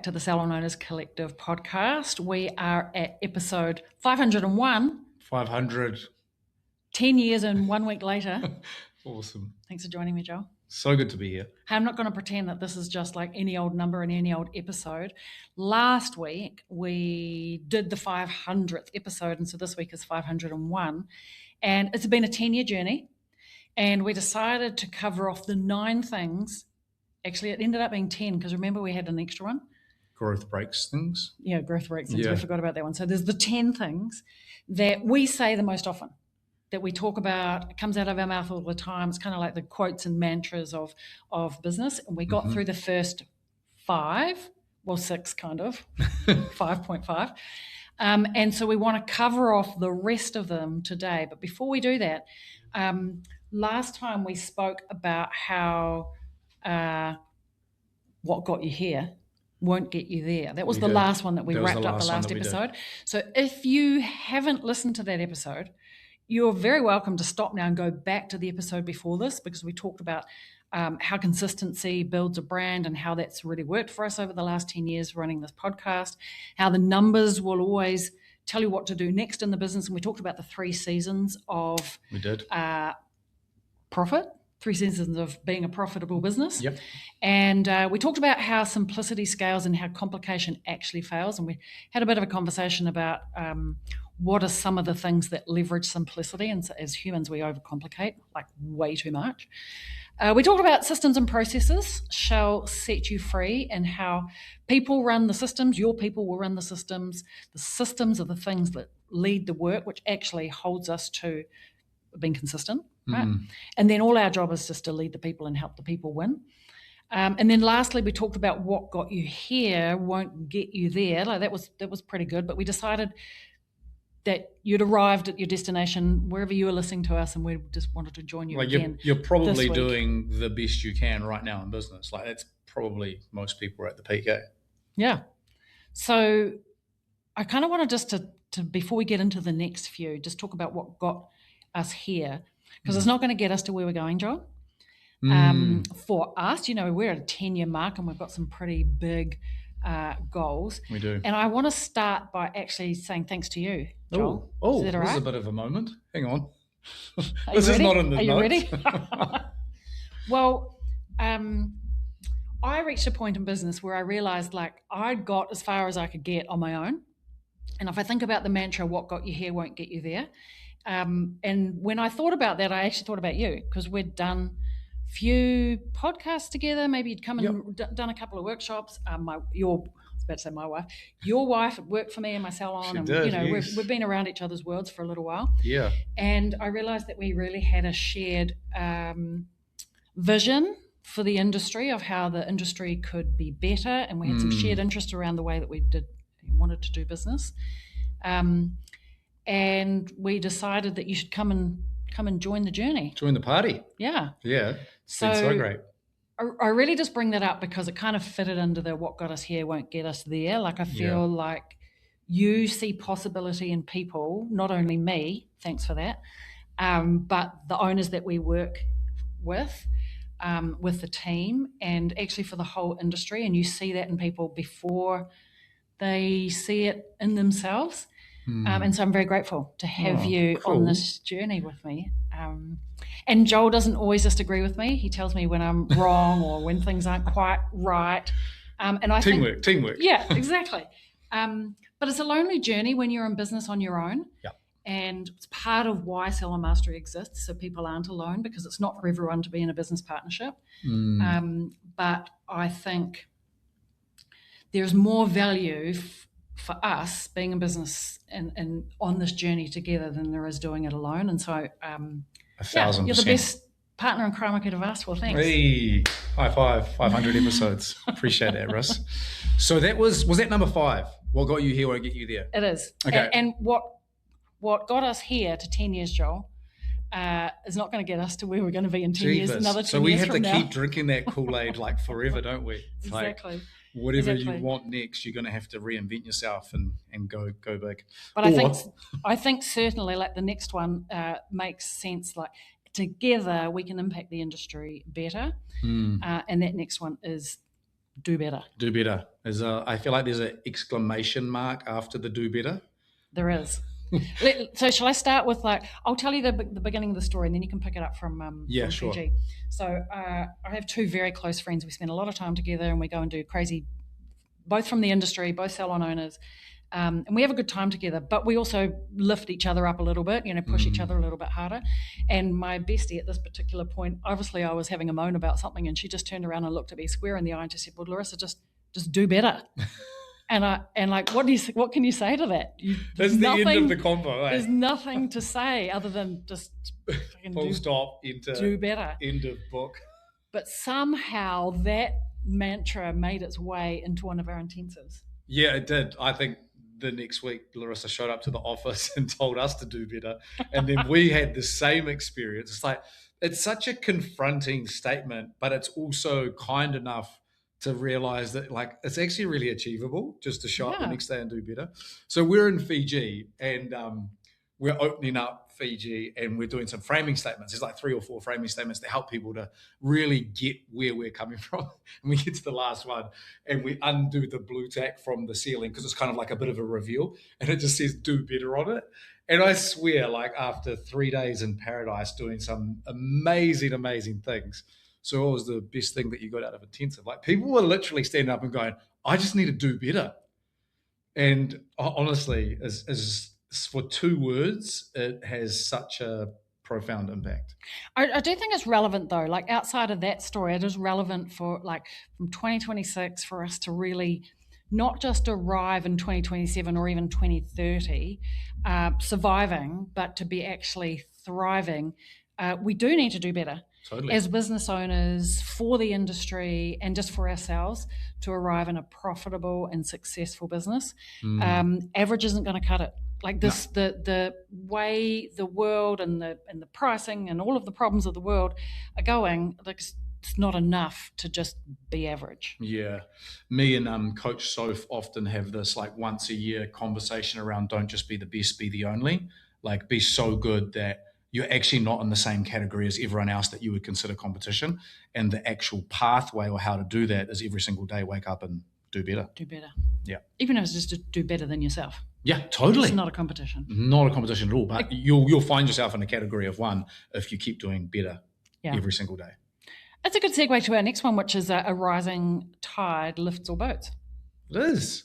to the Salon Owners Collective podcast. We are at episode 501. 500. 10 years and 1 week later. Awesome. Thanks for joining me, Joel. So good to be here. I'm not going to pretend that this is just like any old number and any old episode. Last week, we did the 500th episode, and so this week is 501. And it's been a 10-year journey, and we decided to cover off the 9 things. Actually, it ended up being 10 because remember we had an extra one? Growth breaks things. Yeah, growth breaks things. Yeah. We forgot about that one. So there's the 10 things that we say the most often, that we talk about. It comes out of our mouth all the time. It's kind of like the quotes and mantras of business. And we got through the first 5, well, 6 kind of, 5.5. And so we want to cover off the rest of them today. But before we do that, last time we spoke about how what got you here won't get you there. That was the last one that we wrapped up the last episode. So if you haven't listened to that episode, you're very welcome to stop now and go back to the episode before this, because we talked about how consistency builds a brand and how that's really worked for us over the last 10 years running this podcast, how the numbers will always tell you what to do next in the business. And we talked about the 3 seasons of profit. 3 seasons of being a profitable business. Yep. And we talked about how simplicity scales and how complication actually fails. And we had a bit of a conversation about what are some of the things that leverage simplicity. And so as humans, we overcomplicate like way too much. We talked about systems and processes shall set you free, and how people run the systems. Your people will run the systems. The systems are the things that lead the work, which actually holds us to being consistent. Right. And then all our job is just to lead the people and help the people win. And then lastly, we talked about what got you here won't get you there. Like that was pretty good. But we decided that you'd arrived at your destination wherever you were listening to us, and we just wanted to join you again. You're probably doing the best you can right now in business. Like that's probably most people are at the peak. Yeah. So I kind of wanted just to before we get into the next few, just talk about what got us here. Because it's not going to get us to where we're going, Joel. For us, we're at a 10-year mark and we've got some pretty big goals. We do. And I want to start by actually saying thanks to you, Joel. Oh, is that all right? This is a bit of a moment. Hang on. This is not in the notes. Are you ready? Well, I reached a point in business where I realized like I'd got as far as I could get on my own. And if I think about the mantra, what got you here won't get you there. And when I thought about that, I actually thought about you, because we'd done a few podcasts together. Maybe you'd come and done a couple of workshops. I was about to say my wife. Your wife worked for me in my salon, we've been around each other's worlds for a little while. Yeah. And I realised that we really had a shared vision for the industry of how the industry could be better, and we had some shared interest around the way that we wanted to do business. And we decided that you should come and join the journey. Join the party. Yeah. Yeah. It's been so great. I really just bring that up because it kind of fitted into the what got us here won't get us there. Like I feel like you see possibility in people, not only me, thanks for that, but the owners that we work with the team, and actually for the whole industry. And you see that in people before they see it in themselves. And so I'm very grateful to have you on this journey with me. And Joel doesn't always just agree with me. He tells me when I'm wrong or when things aren't quite right. And I think teamwork. Yeah, exactly. But it's a lonely journey when you're in business on your own. Yeah. And it's part of why Salon Mastery exists, so people aren't alone, because it's not for everyone to be in a business partnership. But I think there's more value for us being in business and on this journey together than there is doing it alone. And so 1,000%. You're the best partner in crime I could have asked for. Thanks. Hey, high five, 500 episodes. Appreciate that, Russ. So that was that number 5? What got you here won't get you there? It is. Okay. And what got us here to 10 years, Joel, is not going to get us to where we're going to be in 10 years, another 10 years from now. So we have to keep drinking that Kool-Aid like forever, don't we? It's exactly. Like, whatever you want next, you're going to have to reinvent yourself and go big. But I think certainly like the next one makes sense. Like together we can impact the industry better. And that next one is do better. Do better. I feel like there's an exclamation mark after the do better. There is. So shall I start with I'll tell you the beginning of the story, and then you can pick it up from Sure. Fiji. So I have two very close friends. We spend a lot of time together, and we go and do crazy, both from the industry, both salon owners. And we have a good time together, but we also lift each other up a little bit, push each other a little bit harder. And my bestie at this particular point, obviously I was having a moan about something, and she just turned around and looked at me square in the eye and just said, well, Larissa, just do better. What can you say to that? That's the end of the convo. There's nothing to say other than just full stop, do better. End of book. But somehow that mantra made its way into one of our intensives. Yeah, it did. I think the next week, Larissa showed up to the office and told us to do better. And then we had the same experience. It's such a confronting statement, but it's also kind enough to realize that it's actually really achievable just to show up the next day and do better. So we're in Fiji, and we're opening up Fiji, and we're doing some framing statements. There's 3 or 4 framing statements to help people to really get where we're coming from. And we get to the last one, and we undo the blue tack from the ceiling because it's kind of like a bit of a reveal, and it just says do better on it. And I swear, after 3 days in paradise doing some amazing, amazing things. So what was the best thing that you got out of intensive? People were literally standing up and going, I just need to do better. And honestly, as for 2 words, it has such a profound impact. I do think it's relevant though, outside of that story, it is relevant for from 2026 for us to really not just arrive in 2027 or even 2030 surviving, but to be actually thriving. We do need to do better. Totally. As business owners, for the industry, and just for ourselves to arrive in a profitable and successful business. Average isn't going to cut it. The way the world and the pricing and all of the problems of the world are going, it's not enough to just be average. Yeah. Me and Coach Soph often have this once a year conversation around don't just be the best, be the only. Be so good that you're actually not in the same category as everyone else that you would consider competition. And the actual pathway or how to do that is every single day, wake up and do better. Do better. Yeah. Even if it's just to do better than yourself. Yeah, totally. It's not a competition. Not a competition at all. But you'll find yourself in a category of one if you keep doing better every single day. That's a good segue to our next one, which is a rising tide lifts all boats. It is.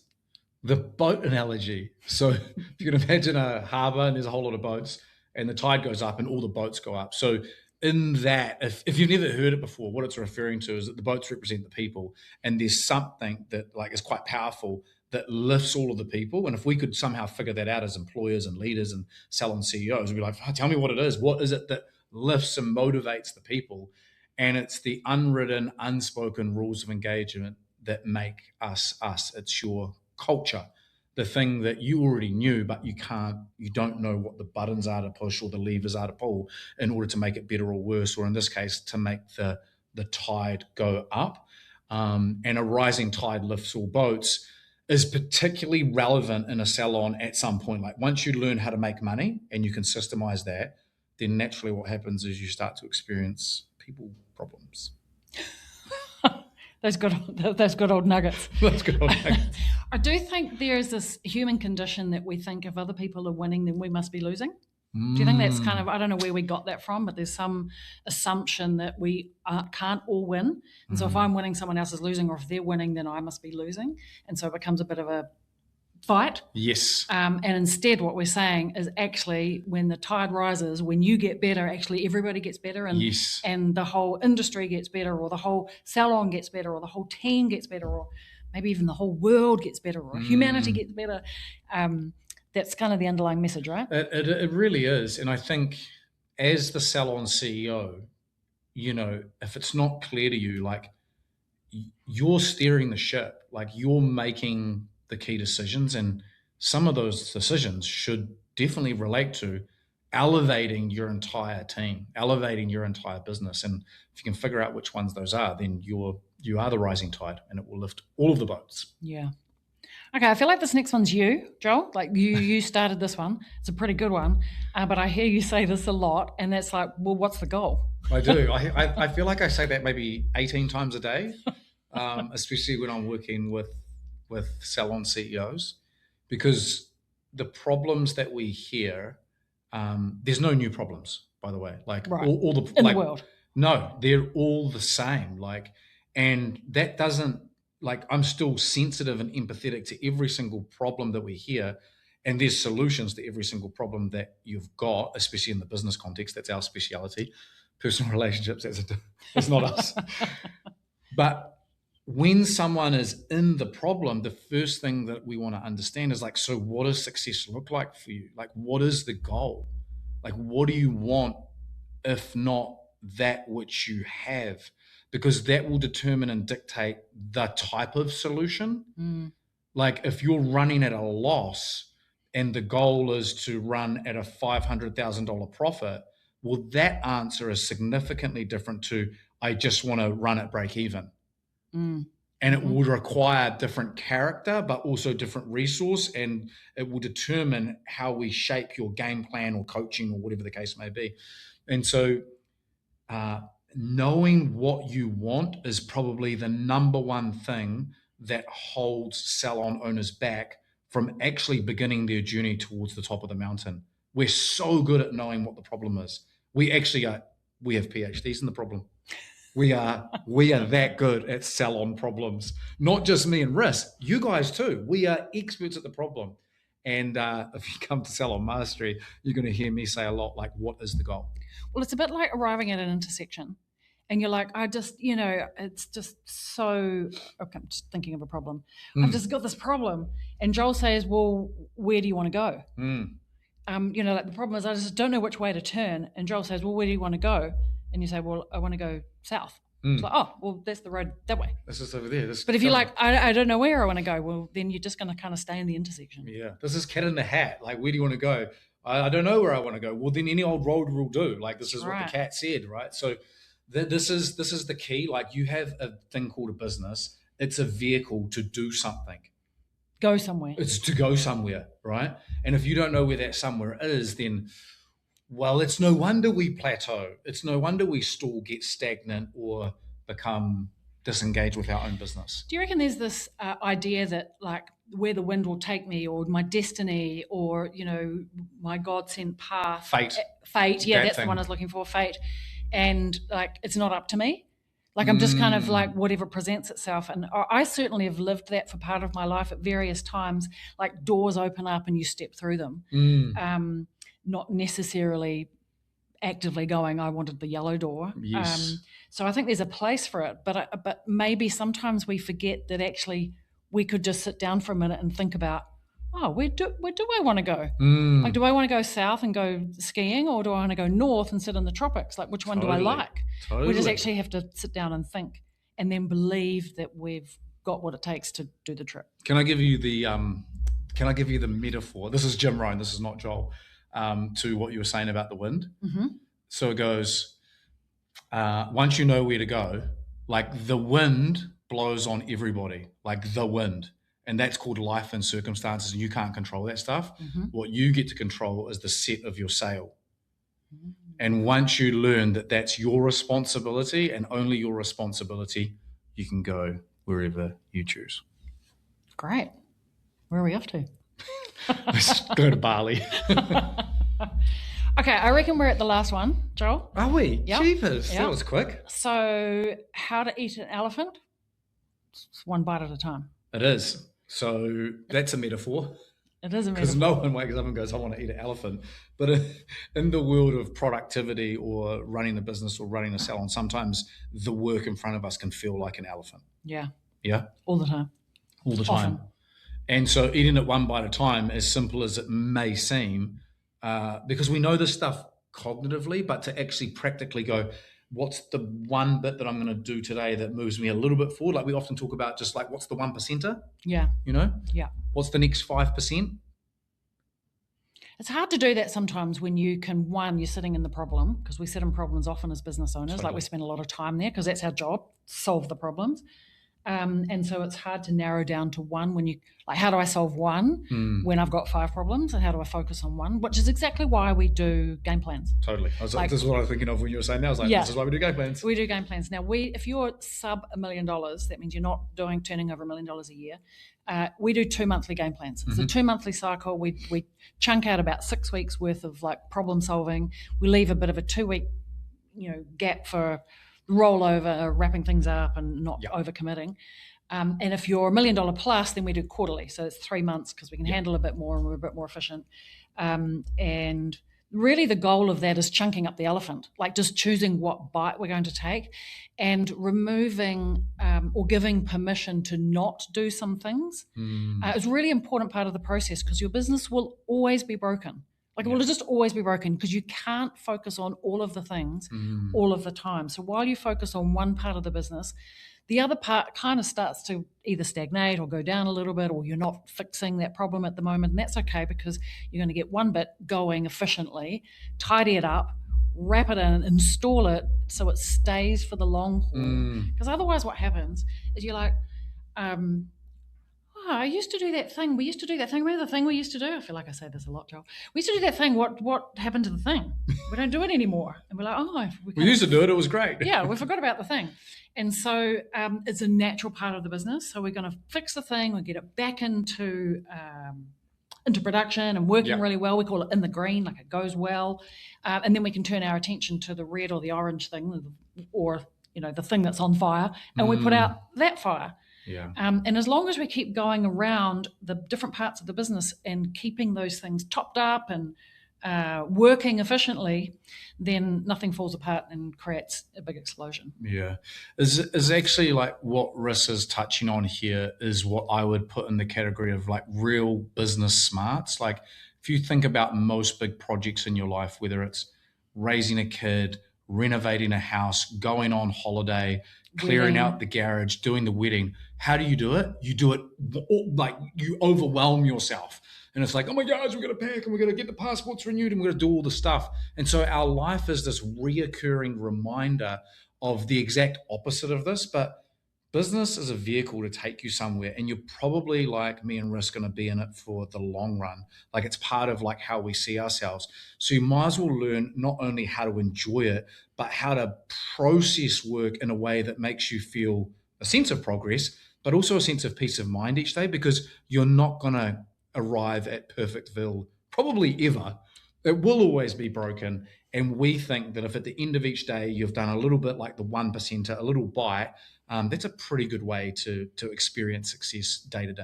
The boat analogy. So if you can imagine a harbour and there's a whole lot of boats, and the tide goes up and all the boats go up. So in that, if you've never heard it before, what it's referring to is that the boats represent the people, and there's something that is quite powerful that lifts all of the people. And if we could somehow figure that out as employers and leaders and salon CEOs, we'd be like, tell me what it is. What is it that lifts and motivates the people? And it's the unwritten, unspoken rules of engagement that make us us. It's your culture. The thing that you already knew, but you don't know what the buttons are to push or the levers are to pull in order to make it better or worse, or in this case, to make the tide go up. And a rising tide lifts all boats is particularly relevant in a salon at some point. Once you learn how to make money and you can systemize that, then naturally what happens is you start to experience people problems. Those good old nuggets. Those good old nuggets. I do think there is this human condition that we think if other people are winning, then we must be losing. Do you think that's kind of, I don't know where we got that from, but there's some assumption that we can't all win. And so if I'm winning, someone else is losing, or if they're winning, then I must be losing. And so it becomes a bit of a fight. Yes. And instead what we're saying is actually when the tide rises, when you get better, actually everybody gets better, and yes. and the whole industry gets better, or the whole salon gets better, or the whole team gets better, or maybe even the whole world gets better, or humanity gets better. That's kind of the underlying message, right? It really is. And I think as the salon CEO, if it's not clear to you, you're steering the ship, you're making the key decisions, and some of those decisions should definitely relate to elevating your entire team, elevating your entire business. And if you can figure out which ones those are, then you are the rising tide, and it will lift all of the boats. Yeah. Okay, I feel like this next one's you, Joel. You started this one. It's a pretty good one, but I hear you say this a lot, and that's well, what's the goal? I do. I feel like I say that maybe 18 times a day. especially when I'm working with salon CEOs, because the problems that we hear, there's no new problems, by the way. Like Right. all the In like, the world. no, they're all the same. Like, and that doesn't like I'm still sensitive and empathetic to every single problem that we hear. And there's solutions to every single problem that you've got, especially in the business context. That's our speciality. Personal relationships, that's not us. But when someone is in the problem, the first thing that we want to understand is like, so what does success look like for you? Like, what is the goal? Like, what do you want, if not that which you have? Because that will determine and dictate the type of solution. Like, if you're running at a loss and the goal is to run at a $500,000 profit, well, that answer is significantly different to, I just want to run at break even. And it would require different character, but also different resource, and it will determine how we shape your game plan or coaching or whatever the case may be. And so knowing what you want is probably the number one thing that holds salon owners back from actually beginning their journey towards the top of the mountain. We're so good at knowing what the problem is. We have PhDs in the problem. We are that good at salon problems. Not just me and Riss, you guys too. We are experts at the problem. And if you come to Salon Mastery, you're going to hear me say a lot like, what is the goal? Well, it's a bit like arriving at an intersection and you're like, it's just so, okay, I'm just thinking of a problem. I've just got this problem. And Joel says, well, where do you want to go? Like the problem is I just don't know which way to turn. And Joel says, well, where do you want to go? And you say, well, I want to go south. It's like, oh, well, that's the road that way. This is over there. But if you're like, I don't know where I want to go, well, then you're just going to kind of stay in the intersection. Yeah, this is cat in the hat. Like, where do you want to go? I don't know where I want to go. Well, then any old road will do. Like, this is what the cat said, right? So this is the key. Like, you have a thing called a business. It's a vehicle to do something. Go somewhere. It's to go somewhere, right? And if you don't know where that somewhere is, then, well, it's no wonder we plateau. It's no wonder we stall, get stagnant, or become disengaged with our own business. Do you reckon there's this idea that, like, where the wind will take me, or my destiny, or, my God-sent path? Fate, yeah, that's the one I was looking for, fate. And, like, it's not up to me. Like, I'm just kind of like whatever presents itself. And I certainly have lived that for part of my life at various times. Like, doors open up and you step through them. Not necessarily actively going, I wanted the yellow door. Yes. So I think there's a place for it. But maybe sometimes we forget that actually we could just sit down for a minute and think about, where do I want to go? Like, do I want to go south and go skiing, or do I want to go north and sit in the tropics? Like, which one do I like? Totally. We just actually have to sit down and think, and then believe that we've got what it takes to do the trip. Can I give you the metaphor? This is Jim Rohn. This is not Joel. To what you were saying about the wind. So it goes, once you know where to go, like the wind blows on everybody, like the wind. And that's called life and circumstances, and you can't control that stuff. What you get to control is the set of your sail. And once you learn that that's your responsibility and only your responsibility, you can go wherever you choose. Great. Where are we off to? Let's go to Bali. Okay, I reckon we're at the last one, Joel. Are we? Yep. Jeepers, Yep. That was quick. So, how to eat an elephant? It's one bite at a time. It is. So that's a metaphor. It is a metaphor. Because no one wakes up and goes, I want to eat an elephant. But in the world of productivity or running a business or running a salon, sometimes the work in front of us can feel like an elephant. Yeah. Yeah? All the time. All the time. Often. And so eating it one bite at a time, as simple as it may seem, because we know this stuff cognitively, but to actually practically go, what's the one bit that I'm going to do today that moves me a little bit forward? Like we often talk about just like, what's the 1%er? Yeah. Yeah. What's the next 5%? It's hard to do that sometimes when you're sitting in the problem, because we sit in problems often as business owners. Totally. Like we spend a lot of time there because that's our job, solve the problems. And so it's hard to narrow down to one when you, like, how do I solve one when I've got 5 problems, and how do I focus on one, which is exactly why we do game plans. Totally. This is what I was thinking of when you were saying that. I was like, this is why we do game plans. We do game plans. Now, if you're sub $1 million, that means you're not turning over $1 million a year. We do 2 monthly game plans. It's a 2 monthly cycle. We chunk out about 6 weeks worth of like problem solving. We leave a bit of a 2-week, gap for rollover, wrapping things up and not overcommitting. And if you're $1 million plus, then we do quarterly. So it's 3 months because we can handle a bit more and we're a bit more efficient. And really the goal of that is chunking up the elephant, like just choosing what bite we're going to take and removing or giving permission to not do some things. It's a really important part of the process because your business will always be broken. Like, it will just always be broken because you can't focus on all of the things all of the time. So while you focus on one part of the business, the other part kind of starts to either stagnate or go down a little bit, or you're not fixing that problem at the moment. And that's okay because you're going to get one bit going efficiently, tidy it up, wrap it in, install it so it stays for the long haul. Because otherwise what happens is you're like, I used to do that thing. We used to do that thing. Remember the thing we used to do? I feel like I say this a lot, Joel. We used to do that thing. What happened to the thing? We don't do it anymore. And we're like, we used to do it. It was great. Yeah, we forgot about the thing. And so it's a natural part of the business. So we're going to fix the thing. We'll get it back into production and working really well. We call it in the green, like it goes well. And then we can turn our attention to the red or the orange thing, or the thing that's on fire, and we put out that fire. Yeah. And as long as we keep going around the different parts of the business and keeping those things topped up and working efficiently, then nothing falls apart and creates a big explosion. Yeah. Is actually like what Rissa's touching on here is what I would put in the category of like real business smarts. Like if you think about most big projects in your life, whether it's raising a kid, renovating a house, going on holiday, clearing out the garage, doing the wedding. How do you do it? You do it like you overwhelm yourself. And it's like, oh my gosh, we're going to pack and we're going to get the passports renewed and we're going to do all the stuff. And so our life is this reoccurring reminder of the exact opposite of this. But business is a vehicle to take you somewhere, and you're probably like me and Riss going to be in it for the long run. Like it's part of like how we see ourselves. So you might as well learn not only how to enjoy it, but how to process work in a way that makes you feel a sense of progress, but also a sense of peace of mind each day, because you're not going to arrive at Perfectville probably ever. It will always be broken. And we think that if at the end of each day you've done a little bit like the 1%, a little bite, that's a pretty good way to experience success day to day.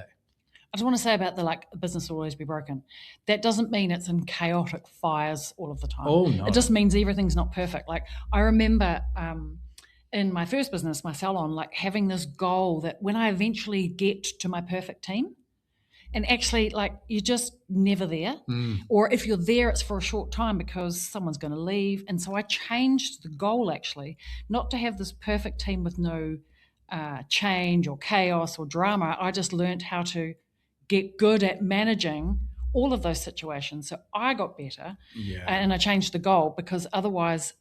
I just want to say about the business will always be broken. That doesn't mean it's in chaotic fires all of the time. Oh, no. It just means everything's not perfect. Like I remember in my first business, my salon, like having this goal that when I eventually get to my perfect team, and actually, like, you're just never there. Or if you're there, it's for a short time because someone's going to leave. And so I changed the goal, actually, not to have this perfect team with no change or chaos or drama. I just learned how to get good at managing all of those situations. So I got better, and I changed the goal, because otherwise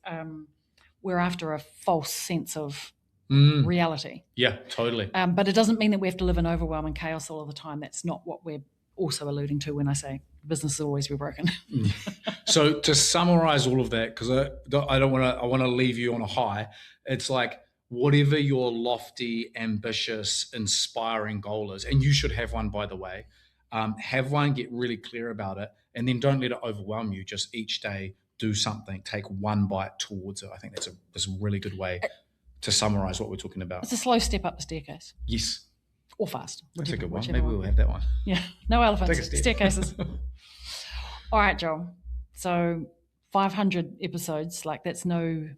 we're after a false sense of reality. Yeah, totally. But it doesn't mean that we have to live in overwhelm and chaos all of the time. That's not what we're also alluding to when I say business will always be broken. So to summarize all of that, because I want to leave you on a high. It's like whatever your lofty, ambitious, inspiring goal is, and you should have one, by the way, have one, get really clear about it, and then don't let it overwhelm you. Just each day do something, take one bite towards it. I think that's a really good way to summarize what we're talking about. It's a slow step up the staircase. Yes. Or fast. That's a good one. Maybe we'll have that one. Yeah. No elephants. Take a step. Staircases. All right, Joel. So 500 episodes, like that's no,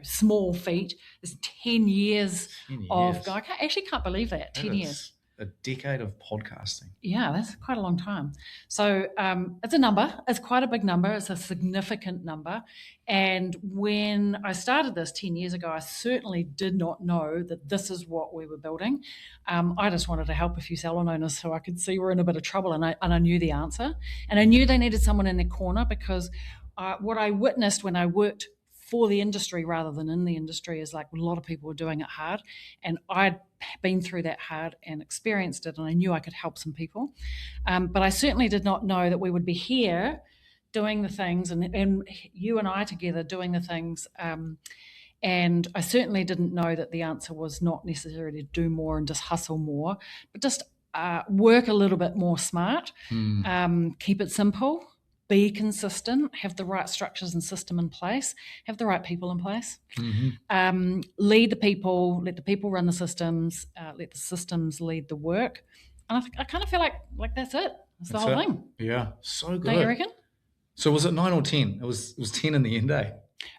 small feat. It's 10 years of going. I actually can't believe that. 10 years. A decade of podcasting. Yeah, that's quite a long time. So it's a number. It's quite a big number. It's a significant number. And when I started this 10 years ago, I certainly did not know that this is what we were building. I just wanted to help a few salon owners so I could see we're in a bit of trouble, and I knew the answer. And I knew they needed someone in their corner, because what I witnessed when I worked for the industry rather than in the industry is like a lot of people were doing it hard. And I'd been through that hard and experienced it, and I knew I could help some people. But I certainly did not know that we would be here doing the things, and you and I together doing the things. And I certainly didn't know that the answer was not necessarily to do more and just hustle more, but just work a little bit more smart, keep it simple, be consistent, have the right structures and system in place, have the right people in place, lead the people, let the people run the systems, let the systems lead the work. And I kind of feel like that's it. That's the whole thing. Yeah, so good. Don't you reckon? So was it 9 or 10? It was 10 in the end, eh?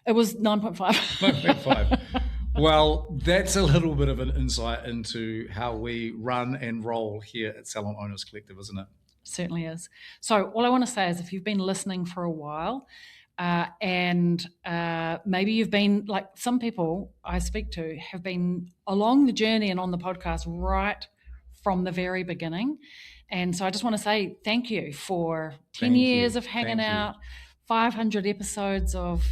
It was 9.5. 9.5. Well, that's a little bit of an insight into how we run and roll here at Salon Owners Collective, isn't it? Certainly is. So all I want to say is if you've been listening for a while and maybe you've been, like some people I speak to have been along the journey and on the podcast right from the very beginning. And so I just want to say thank you for 10 years of hanging out, 500 episodes of,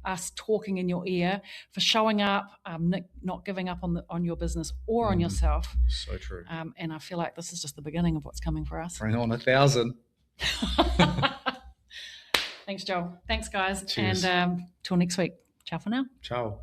us talking in your ear, for showing up, not giving up on your business or on yourself. So true. And I feel like this is just the beginning of what's coming for us. Bring on 1,000. Thanks, Joel. Thanks, guys. Cheers. And till next week. Ciao for now. Ciao.